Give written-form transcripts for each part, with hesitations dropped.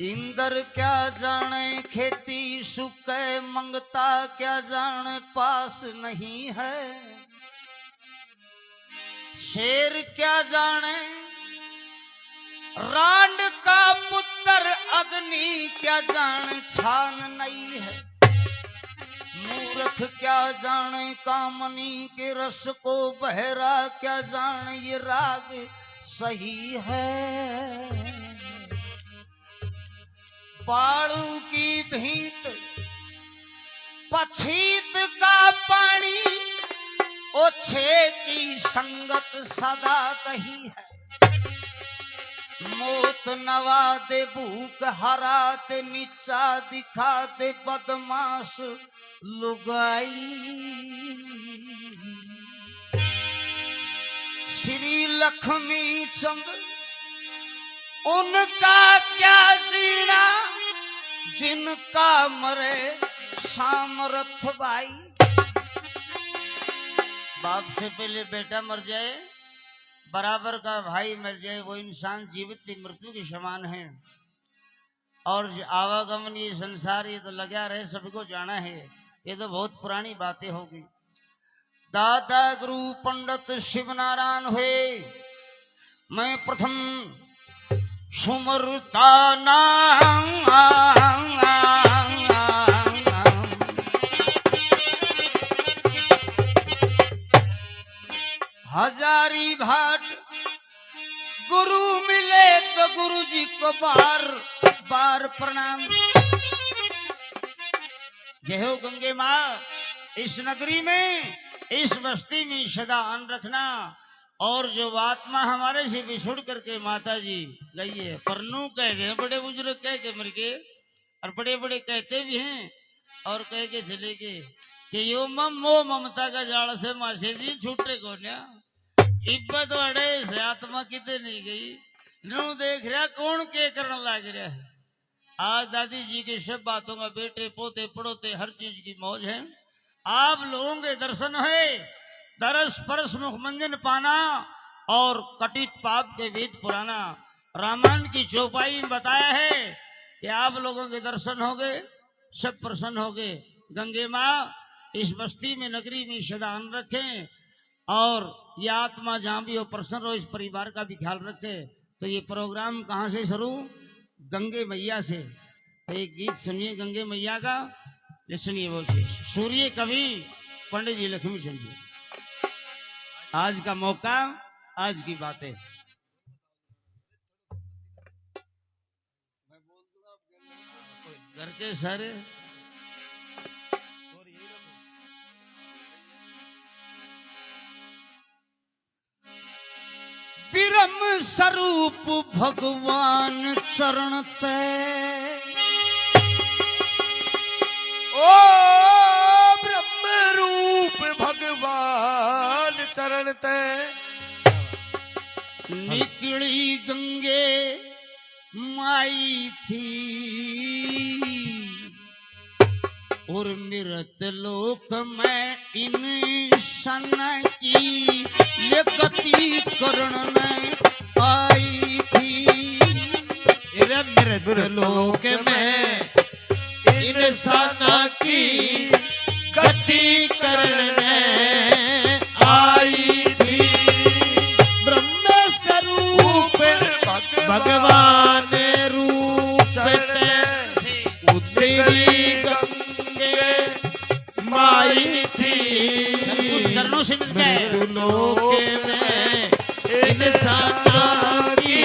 इंदर क्या जाने खेती सुके मंगता क्या जाने पास नहीं है। शेर क्या जाने रांड का पुत्र अग्नि क्या जाने छान नहीं है। मूर्ख क्या जाने कामनी के रस को, बहरा क्या जाने ये राग सही है। बाड़ू की भीत पछीत का पानी, ओछे की संगत सदा दही है। मौत नवा दे भूख हरा दे, नीचा दिखा दे बदमाश लुगाई। श्री लक्ष्मी चंद उनका क्या जीना, जिनका मरे सामर्थ भाई। बाप से पहले बेटा मर जाए, बराबर का भाई मर जाए, वो इंसान जीवित भी मृत्यु के समान है। और आवागमन ये संसार ये तो लगा रहे, सबको जाना है, ये तो बहुत पुरानी बातें होगी। दादा गुरु पंडित शिव नारायण हुए, मैं प्रथम सुमरता नाम हजारी भाट। गुरु मिले तो गुरु जी को बार बार प्रणाम। जय हो गंगे माँ, इस नगरी में इस बस्ती में सदा अन्न रखना। और जो आत्मा हमारे से बिछुड़ करके माता जी गई है, परनू कह गए, बड़े बुजुर्ग कह के मर गए, और बड़े बड़े कहते भी हैं और कह के चले गए कि यो मोह ममता का जाल से मासे जी छूटे को ना। इब्बत अड़े से आत्मा कितने नहीं गई, नू देख रहा कौन के करने लग रहा है। आज दादी जी की सब बातों का बेटे पोते पड़ोते हर चीज की मौज है। आप लोगों के दर्शन है, दरस परस मुखमंजन पाना और कटित पाप के वेद पुराना। रामायण की चौपाई में बताया है कि आप लोगों के दर्शन हो गए, सब प्रसन्न हो गए। गंगे माँ इस बस्ती में नगरी में सदा अन्न रखें, और ये आत्मा जहां भी हो प्रसन्न रहो, इस परिवार का भी ख्याल रखे। तो ये प्रोग्राम कहाँ से शुरू? गंगे मैया से। तो एक गीत सुनिए गंगे मैया का, ये सुनिए वो से सूर्य कवि पंडित जी लक्ष्मी चंद जी। आज का मौका, आज की बातें। घर के सारे ब्रह्म स्वरूप भगवान चरण ते, ओ ब्रह्म रूप भगवान चरण ते, निकली गंगे माई थी, और मृत लोक में इंसान की ये गति करण में आई थी। मृत लोक में इंसान की गति करने आई थी। ब्रह्म स्वरूप भगवान रूप से उतरी गंगे माई थी। चरणों से मिलकर लोक में इंसान की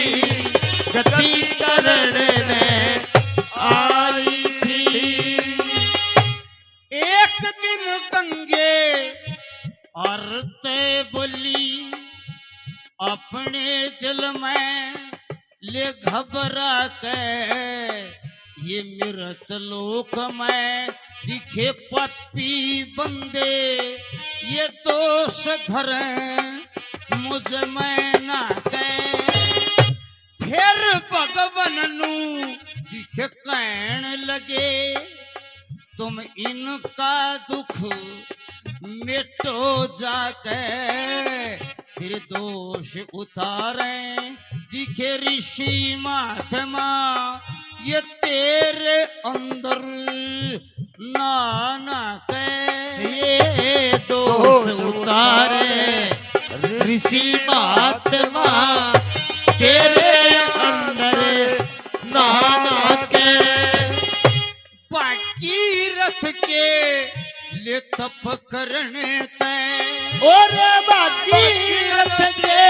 गति करने आई थी। एक दिन गंगे औरते बोली अपने दिल में ले घबरा के, ये मृत लोक में दिखे पप्पी बंदे, ये दोष धरे मुझ में ना गए। फिर भगवन नू दिखे कहन लगे, तुम इनका दुख मिटो जाके। फिर दोष उतारे दिखे ऋषि महात्मा, ये तेरे अंदर नाना के ये दोष उतारे ऋषि महात्मा तेरे अंदर नाना के बाकी रथ के ले तप करने तय और बाकी रथ के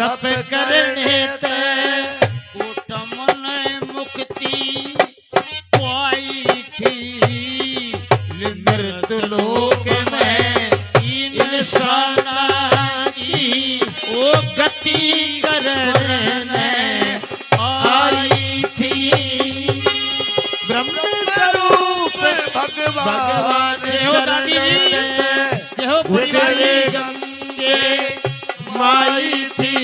तप करने ते कोटमन मुक्ति पाई थी मृत लोक में इंसाना की वो गति करने आई थी ब्रह्म स्वरूप भगवान चरण उतरे गंगे माई थी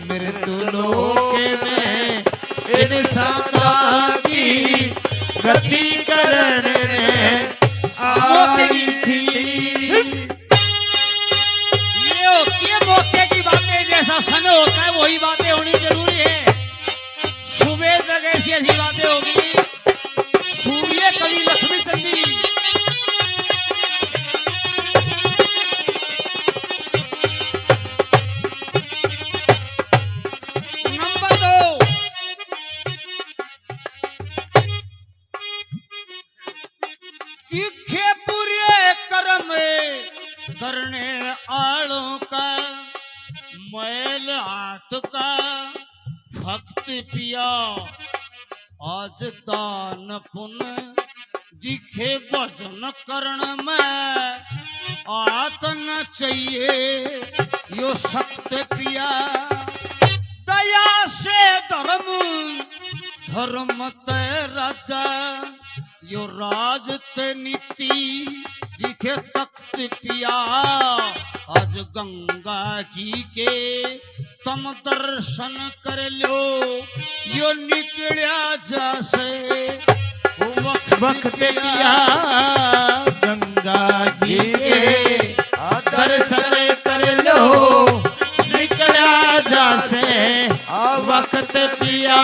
मृत्यु लोक में इंसाना की गति करने आई थी। ये मौके की बातें जैसा समय होता है वही बातें होनी जरूरी है। सुबह तक ऐसी ऐसी बातें होगी। सूर्य कवि लक्ष्मीचंद जी नंबर 2 तीखे बुरे कर्म करने आलों का मैल हाथ का भक्त पिया आज दान पुण्य दिखे भजन करण में आत न चाहिए यो सख्त पिया दया से धर्म ते राजा यो राज ते नीति दिखे तख्त पिया आज गंगा जी के तम दर्शन कर लो यो निकलिया जैसे वक्त पिया गंगा जी के दर्शन कर लो निकला जैसे वक्त पिया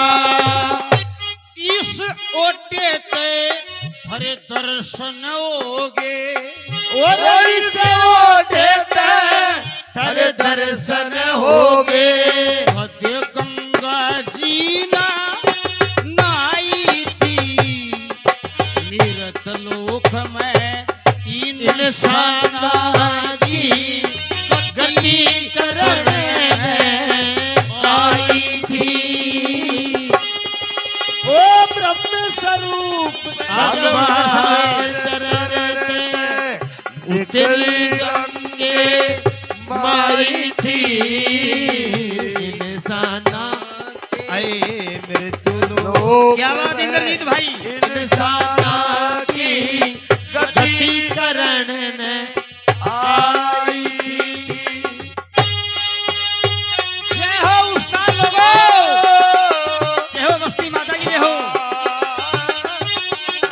इस ओटे ते हरे दर्शन होगे और इसे ओटे ते हरे दर्शन होगे हदे गंगा जी ना नाई थी मीरत लोक में इंसाना की गति करने आई थी ओ ब्रह्म स्वरूप भगवान चरण ते उतरी गंगे माई थी इंसाना आए मृत्यु लोक क्या बात इंद्रजीत भाई इंसाना की गति करने आई जय हो उस्ताद लोगों जय हो बस्ती माता की जय हो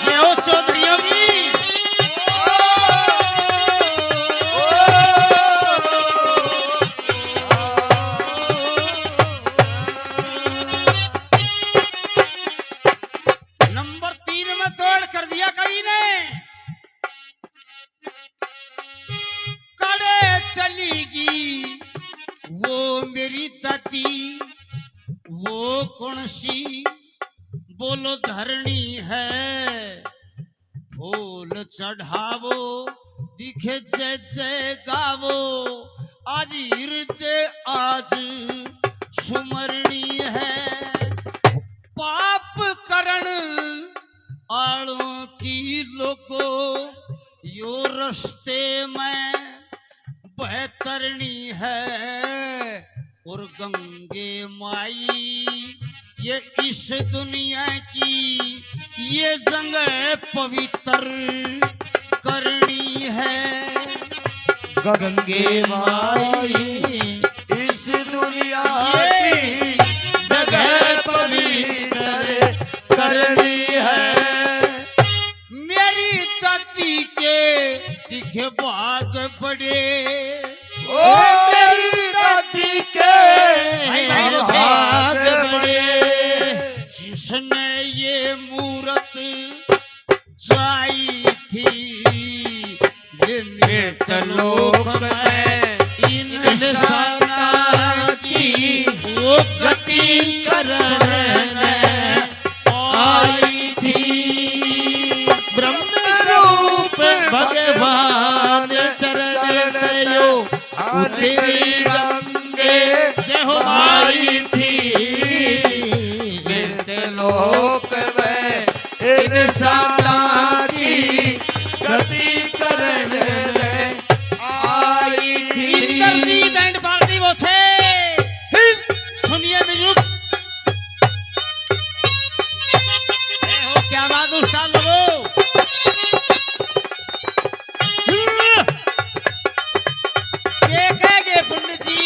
जय हो चौधरियों की नंबर 3 में तोड़ कर दिया कवि ने कड़े चलेगी वो मेरी ताती वो कौन सी बोलो धरणी है फूल चढ़ावो दिखे जय जय गावो आज हृदय आज सुमरणी है पाप करण आलों की लोगो यो रस्ते में बेहतरनी है और गंगे माई ये इस दुनिया की ये जगह पवित्र करनी है गंगे माई इस दुनिया की जगह पवित्र करनी है मेरी दादी के दिखे बाग बड़े ओ मेरी दादी के भाई, भाई, भाग बड़े लोक में इंसाना की वो गति करने आई थी। ब्रह्म स्वरूप भगवान चरण गयो उतरी गंगे जय हो आई थी। लोक में इंसाना की गति करने आई थी। इंद्रजीत एंड पार्टी वो छे सुनिए म्यूजिक। हो क्या बात उस्ताद लोगों। ये कहेंगे पंडित जी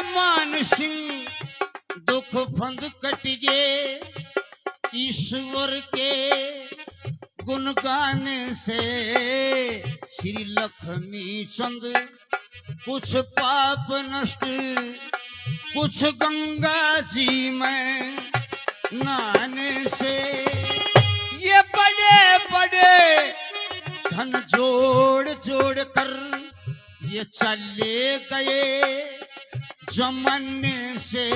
मान सिंह दुख फंद कट गे ईश्वर के गुणगान से। श्री लक्ष्मी चंद कुछ पाप नष्ट कुछ गंगा जी में नहाने से। ये बड़े बड़े धन जोड़ जोड़ कर ये चले गए जमाने से।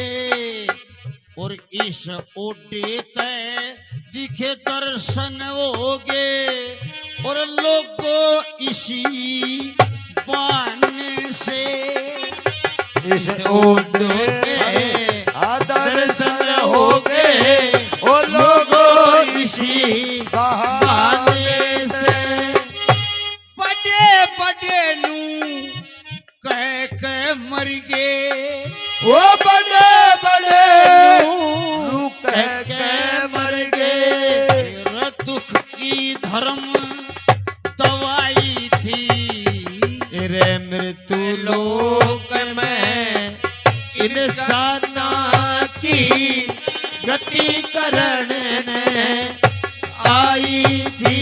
और इस ओडे तय दिखे दर्शन होगे और लोगों इसी बहाने से। इस ओडे दर्शन हो गए ओ लोगों इसी बहाने से। बड़े बड़े नू कह के मर गए वो बड़े बड़े कह के मर गए। दुख की धर्म दवाई थी। रे मृत्यु लोक में इंसाना की गति करने आई थी।